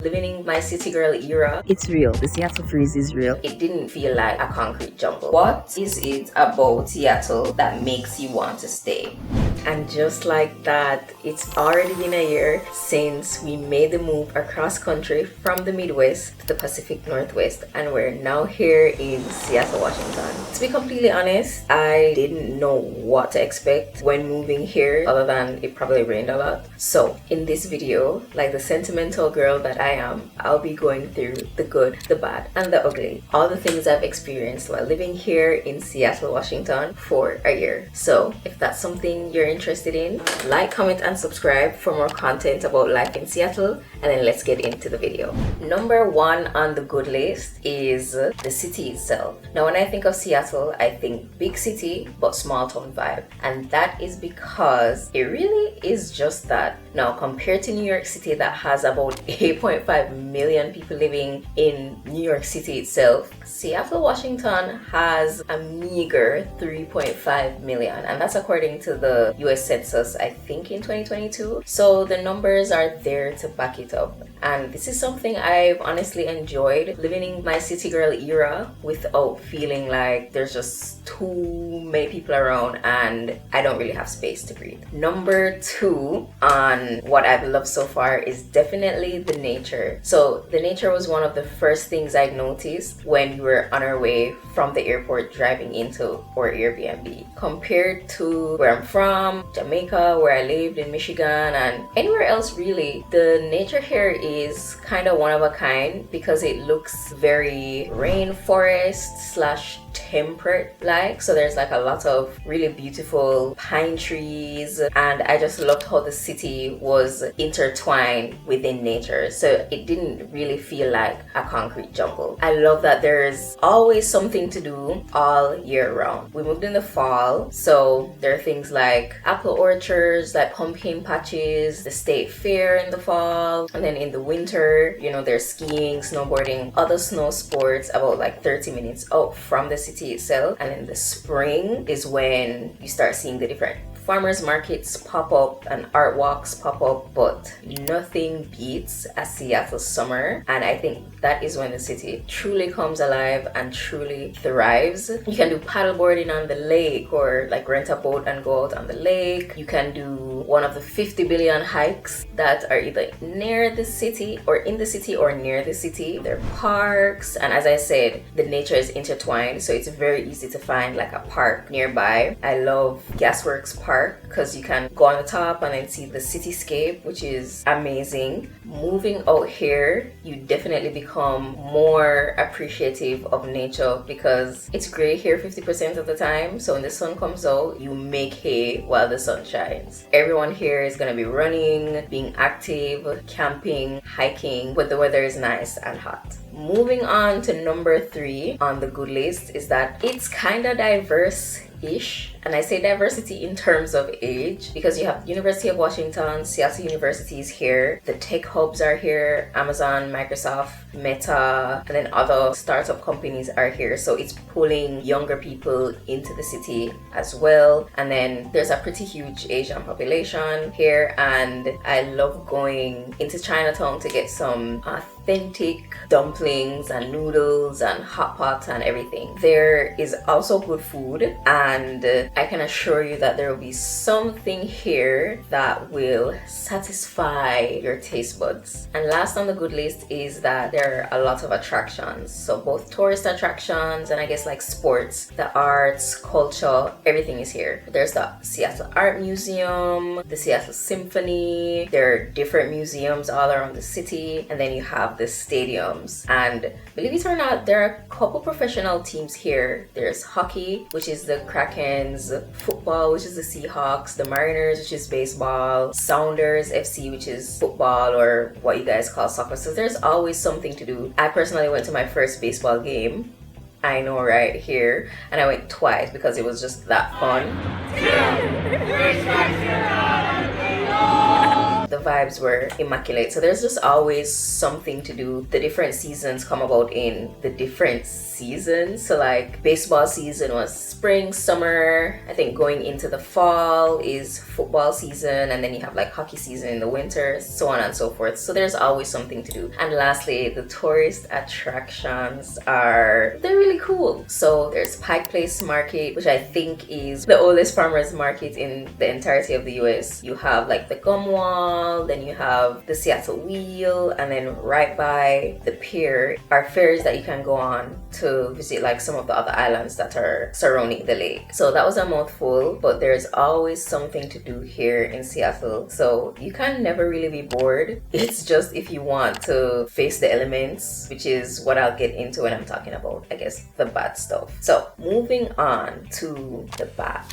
Living in my city girl era, It's real. The Seattle freeze is real. it didn't feel like a concrete jungle. What is it about Seattle that makes you want to stay? And just like that, it's already been a year since we made the move across country from the Midwest to the Pacific Northwest, and we're now here in Seattle, Washington. To be completely honest, I didn't know what to expect when moving here other than it probably rained a lot. So in this video, like the sentimental girl that I am, I'll be going through the good, the bad, and the ugly. All the things I've experienced while living here in Seattle, Washington for a year. So if that's something you're interested in, like, comment, and subscribe for more content about life in Seattle, and then let's get into the video. Number one on the good list is the city itself. Now when I think of Seattle, I think big city but small town vibe, and that is because it really is just that. Now compared to New York City that has about 8.5 million people living in New York City itself, Seattle, Washington has a meager 3.5 million, and that's according to the US Census, I think in 2022. So the numbers are there to back it up. And this is something I've honestly enjoyed, living in my city girl era without feeling like there's just too many people around and I don't really have space to breathe. Number two on what I've loved so far is definitely the nature. So the nature was one of the first things I noticed when we were on our way from the airport driving into our Airbnb. Compared to where I'm from, Jamaica, where I lived in Michigan, and anywhere else really, the nature here is kind of one of a kind because it looks very rainforest slash temperate like. So there's like a lot of really beautiful pine trees, and I just loved how the city was intertwined within nature, so it didn't really feel like a concrete jungle. I love that there's always something to do all year round. We moved in the fall, so there are things like apple orchards, like pumpkin patches, the state fair in the fall, and then in the winter, you know, there's skiing, snowboarding, other snow sports about like 30 minutes out from the city itself. And in the spring is when you start seeing the different farmers markets pop up and art walks pop up, but nothing beats a Seattle summer, and I think that is when the city truly comes alive and truly thrives. You can do paddleboarding on the lake, or like rent a boat and go out on the lake. You can do one of the 50 billion hikes that are either near the city or in the city or near the city. There are parks, and as I said, the nature is intertwined, so it's very easy to find like a park nearby. I love Gasworks Park because you can go on the top and then see the cityscape, which is amazing. Moving out here, you definitely become more appreciative of nature because it's gray here 50% of the time, so when the sun comes out, you make hay while the sun shines. Everyone here is going to be running, being active, camping, hiking, but the weather is nice and hot. Moving on to number three on the good list is that it's kind of diverse-ish. And I say diversity in terms of age because you have University of Washington, Seattle University is here, the tech hubs are here, Amazon, Microsoft, Meta, and then other startup companies are here. So it's pulling younger people into the city as well. And then there's a pretty huge Asian population here, and I love going into Chinatown to get some authentic dumplings and noodles and hot pot and everything. There is also good food, and I can assure you that there will be something here that will satisfy your taste buds. And last on the good list is that there are a lot of attractions. So both tourist attractions and I guess like sports, the arts, culture, everything is here. There's the Seattle Art Museum, the Seattle Symphony, there are different museums all around the city, and then you have the stadiums. And believe it or not, there are a couple professional teams here. There's hockey, which is the Krakens, football, which is the Seahawks, the Mariners, which is baseball, Sounders FC, which is football or what you guys call soccer. So there's always something to do. I personally went to my first baseball game, I know, right here, and I went twice because it was just that fun. The vibes were immaculate. So there's just always something to do. The different seasons come about in the different seasons. So like baseball season was spring, summer. I think going into the fall is football season, and then you have like hockey season in the winter, so on and so forth. So there's always something to do. And lastly, the tourist attractions they're really cool. So there's Pike Place Market, which I think is the oldest farmers market in the entirety of the US. You have like the Gum Wall, then you have the Seattle Wheel, and then right by the pier are ferries that you can go on to visit like some of the other islands that are surrounding the lake. So that was a mouthful, but there's always something to do here in Seattle. So you can never really be bored. It's just if you want to face the elements, which is what I'll get into when I'm talking about, I guess, the bad stuff. So moving on to the bad.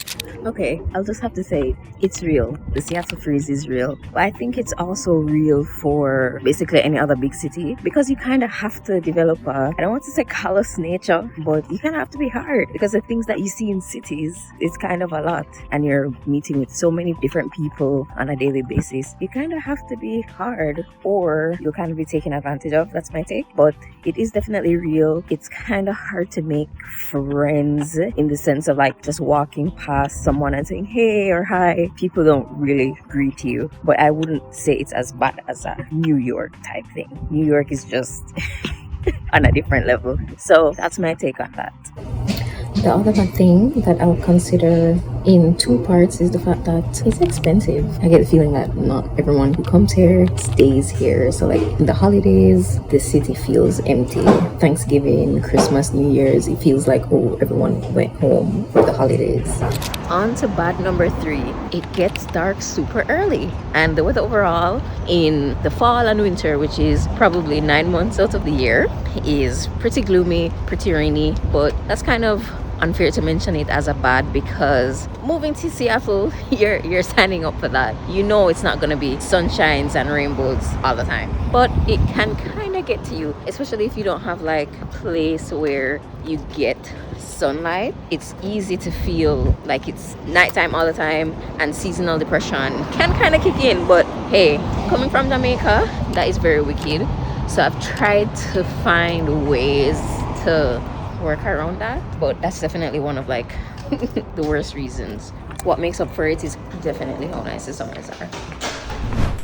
Okay, I'll just have to say it's real. The Seattle freeze is real. But I think it's also real for basically any other big city, because you kind of have to develop I don't want to say callous nature, but you kind of have to be hard, because the things that you see in cities, it's kind of a lot. And you're meeting with so many different people on a daily basis. You kind of have to be hard, or you'll kind of be taken advantage of. That's my take. But it is definitely real. It's kind of hard to make friends in the sense of like just walking past someone and saying hey or hi. People don't really greet you, but I wouldn't say it's as bad as a New York type thing. New York is just on a different level. So that's my take on that. The other bad thing that I would consider in two parts is the fact that it's expensive. I get the feeling that not everyone who comes here stays here. So like in the holidays, the city feels empty. Thanksgiving, Christmas, New Year's, it feels like, oh, everyone went home for the holidays. On to bad number 3. It gets dark super early, and the weather overall in the fall and winter, which is probably 9 months out of the year, is pretty gloomy, pretty rainy. But that's kind of unfair to mention it as a bad, because moving to Seattle, you're signing up for that. You know it's not going to be sunshines and rainbows all the time, but it can kind of get to you, especially if you don't have like a place where you get sunlight. It's easy to feel like it's nighttime all the time, and seasonal depression can kind of kick in. But hey, coming from Jamaica, that is very wicked. So I've tried to find ways to work around that, but that's definitely one of like the worst reasons. What makes up for it is definitely how nice the summers are.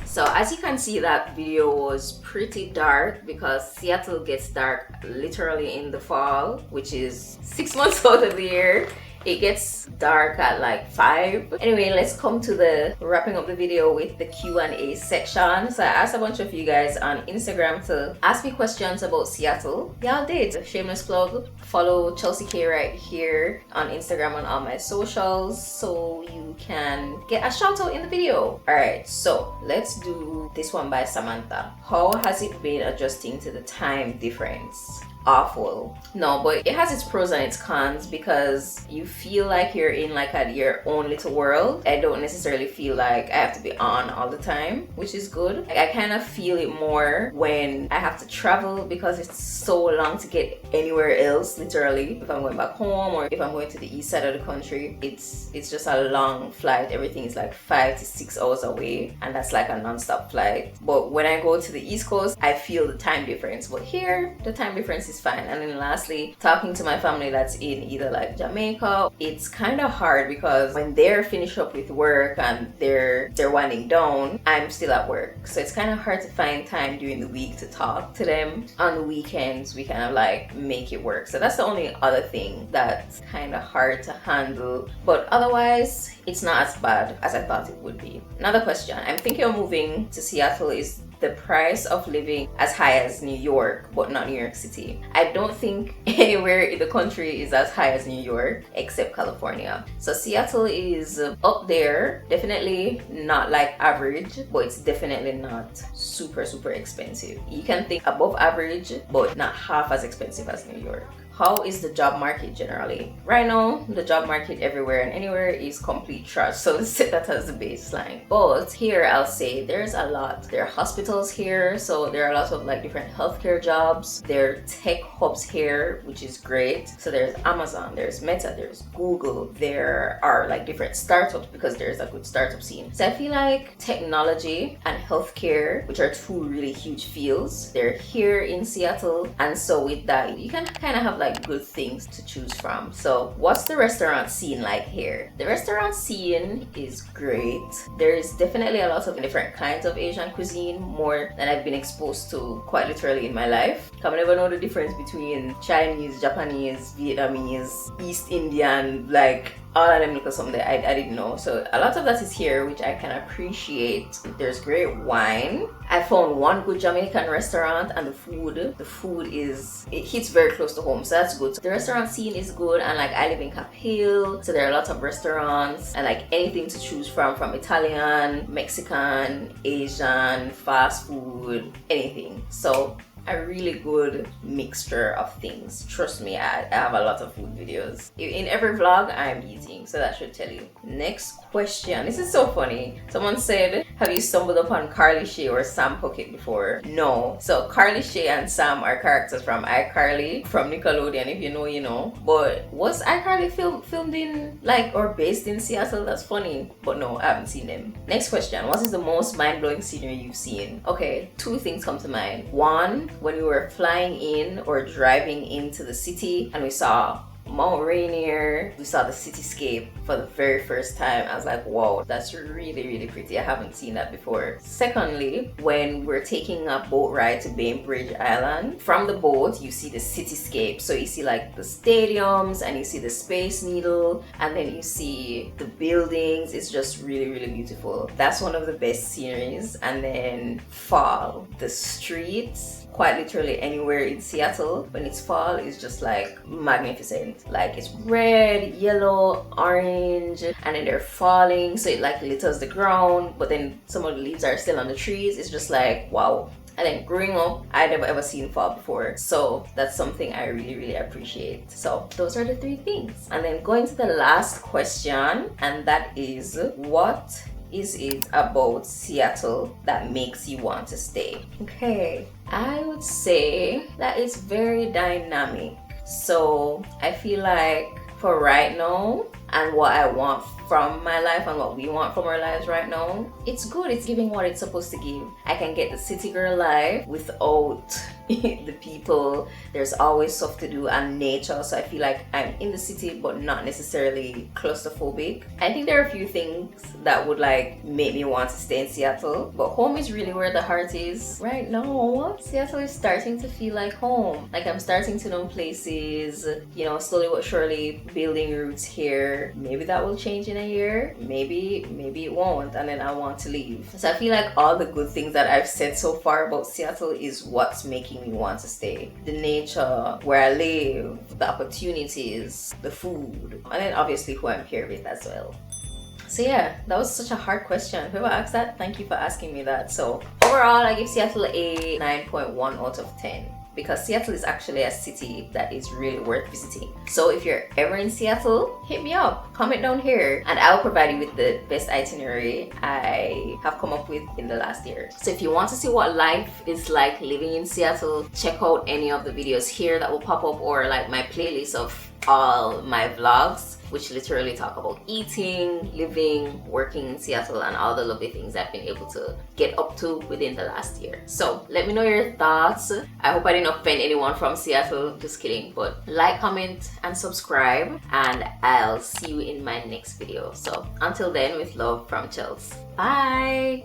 So as you can see, that video was pretty dark because Seattle gets dark literally in the fall, which is 6 months out of the year. It gets dark at like 5. Anyway, let's come to the wrapping up the video with the Q&A section. So I asked a bunch of you guys on Instagram to ask me questions about Seattle. Y'all did. Shameless plug. Follow Chelsea K right here on Instagram on all my socials so you can get a shout out in the video. Alright, so let's do this one by Samantha. How has it been adjusting to the time difference? Awful. No, but it has its pros and its cons, because you feel like you're in like your own little world. I don't necessarily feel like I have to be on all the time, which is good. Like, I kind of feel it more when I have to travel, because it's so long to get anywhere else, literally. If I'm going back home or if I'm going to the east side of the country, it's just a long flight. Everything is like 5 to 6 hours away, and that's like a non-stop flight. But when I go to the East Coast, I feel the time difference. But here, the time difference is fine. And then lastly, talking to my family that's in either like Jamaica, it's kind of hard because when they're finished up with work and they're winding down, I'm still at work. So it's kind of hard to find time during the week to talk to them. On the weekends, we kind of like make it work. So that's the only other thing that's kind of hard to handle. But otherwise, it's not as bad as I thought it would be. Another question. I'm thinking of moving to Seattle. Is the price of living as high as New York, but not New York City? I don't think anywhere in the country is as high as New York except California. So Seattle is up there, definitely not like average, but it's definitely not super expensive. You can think above average, but not half as expensive as New York. How is the job market generally? Right now, the job market everywhere and anywhere is complete trash. So let's set that as the baseline. But here I'll say there's a lot. There are hospitals here, so there are lots of like different healthcare jobs. There are tech hubs here, which is great. So there's Amazon, there's Meta, there's Google. There are like different startups because there's a good startup scene. So I feel like technology and healthcare, which are two really huge fields, they're here in Seattle. And so with that, you can kind of have like good things to choose from. So what's the restaurant scene like here? The restaurant scene is great. There's definitely a lot of different kinds of Asian cuisine, more than I've been exposed to quite literally in my life. I never know the difference between Chinese, Japanese, Vietnamese, East Indian, like all of them look at something I didn't know. So a lot of that is here, which I can appreciate. There's great wine. I found one good Jamaican restaurant, and the food it hits very close to home, so that's good. So the restaurant scene is good, and like I live in Cap Hill, so there are lots of restaurants and like anything to choose from Italian, Mexican, Asian, fast food, anything. So a really good mixture of things. Trust me, I have a lot of food videos. In every vlog, I'm eating, so that should tell you. Next question. This is so funny. Someone said, have you stumbled upon Carly Shay or Sam Puckett before? No. So Carly Shay and Sam are characters from iCarly, from Nickelodeon. If you know, you know. But was iCarly filmed in, like, or based in Seattle? That's funny. But no, I haven't seen them. Next question. What is the most mind-blowing scenery you've seen? Okay, two things come to mind. One, when we were flying in or driving into the city and we saw Mount Rainier, we saw the cityscape for the very first time. I was like, wow, that's really, really pretty. I haven't seen that before. Secondly, when we're taking a boat ride to Bainbridge Island, from the boat, you see the cityscape. So you see like the stadiums and you see the Space Needle and then you see the buildings. It's just really, really beautiful. That's one of the best sceneries. And then fall, the streets, quite literally anywhere in Seattle, when it's fall, is just like magnificent. Like it's red, yellow, orange, and then they're falling, so it like litters the ground, but then some of the leaves are still on the trees. It's just like wow. And then growing up, I never ever seen fall before, so that's something I really, really appreciate. So those are the three things. And then going to the last question, and that is, what is it about Seattle that makes you want to stay? Okay, I would say that it's very dynamic. So I feel like for right now and what I want from my life and what we want from our lives right now, it's good. It's giving what it's supposed to give. I can get the city girl life without the people. There's always stuff to do and nature, so I feel like I'm in the city but not necessarily claustrophobic. I think there are a few things that would like make me want to stay in Seattle, but home is really where the heart is right now. Seattle is starting to feel like home. Like I'm starting to know places, you know, slowly but surely building roots here. Maybe that will change in a year, maybe it won't, and then I want to leave. So I feel like all the good things that I've said so far about Seattle is what's making me want to stay. The nature, where I live, the opportunities, the food, and then obviously who I'm here with as well. So yeah, that was such a hard question. Whoever asked that, thank you for asking me that. So overall, I give Seattle a 9.1 out of 10. Because Seattle is actually a city that is really worth visiting. So if you're ever in Seattle, hit me up, comment down here, and I'll provide you with the best itinerary I have come up with in the last year. So if you want to see what life is like living in Seattle, check out any of the videos here that will pop up, or like my playlist of all my vlogs, which literally talk about eating, living, working in Seattle, and all the lovely things I've been able to get up to within the last year. So let me know your thoughts. I hope I didn't offend anyone from Seattle, just kidding. But like, comment, and subscribe, and I'll see you in my next video. So until then, with love from Chels. Bye!